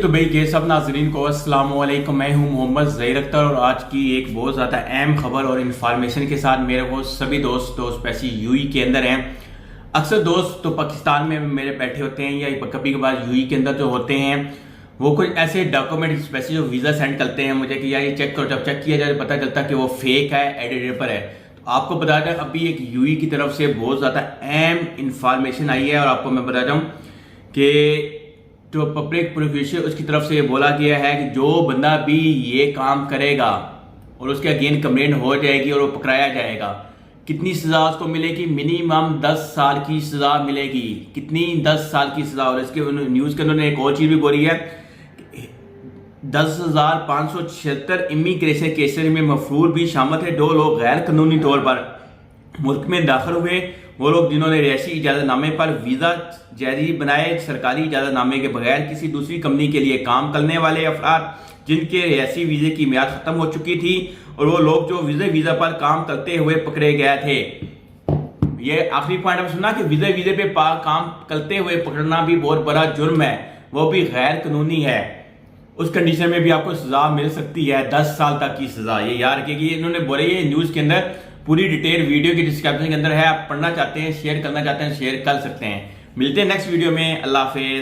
तो भाई ये सब नाजरीन को अस्सलाम वालेकुम। मैं हूं मोहम्मद ज़हीर अख्तर और आज की एक बहुत ज़्यादा अहम खबर और इन्फॉर्मेशन के साथ मेरे वो सभी दोस्त स्पेशली यूई के अंदर हैं। अक्सर दोस्त तो पाकिस्तान में मेरे बैठे होते हैं या कभी कभार यूई के अंदर जो होते हैं वो कुछ ऐसे डॉक्यूमेंट स्पेशली जो वीज़ा सेंड करते हैं मुझे कि यार ये चेक करो। जब चेक किया जाए पता चलता कि वो फेक है, एडिटेड पर है। तो आपको बता दें अभी एक यूई की तरफ से बहुत ज़्यादा अहम इंफॉर्मेशन आई है और आपको मैं बता दूँ कि जो पब्लिक प्रोसिक्यूशन उसकी तरफ से ये बोला गया है कि जो बंदा भी ये काम करेगा और उसके अगेन कंप्लेंट हो जाएगी और वो पकड़ाया जाएगा, कितनी सजा उसको मिलेगी? मिनिमम 10 साल की सजा मिलेगी। कितनी? 10 साल की सजा। और इसके न्यूज़ के अंदर एक और चीज़ भी बोली है, 10,576 इमिग्रेशन केसेस में मफरूर भी शामिल थे। 2 लोग गैर कानूनी तौर पर मुल्क में दाखिल हुए, वो लोग जिन्होंने रिहायशी इजाजतनामे पर वीज़ा जारी बनाए, सरकारी इजाजतनामे के बगैर किसी दूसरी कंपनी के लिए काम करने वाले अफराद जिनके रिहायशी वीज़े की मियाद ख़त्म हो चुकी थी और वो लोग जो वीज़ा पर काम करते हुए पकड़े गए थे। ये आखिरी पॉइंट में सुना कि वीज़े पे काम करते हुए पकड़ना भी बहुत बड़ा जुर्म है, वो भी गैर कानूनी है। उस कंडीशन में भी आपको सजा मिल सकती है 10 साल तक की सजा। ये याद रखिए, इन्होंने बोले ये न्यूज़ के अंदर पूरी डिटेल वीडियो की डिस्क्रिप्शन के अंदर है। आप पढ़ना चाहते हैं, शेयर करना चाहते हैं, शेयर कर सकते हैं। मिलते हैं नेक्स्ट वीडियो में। अल्लाह हाफिज़।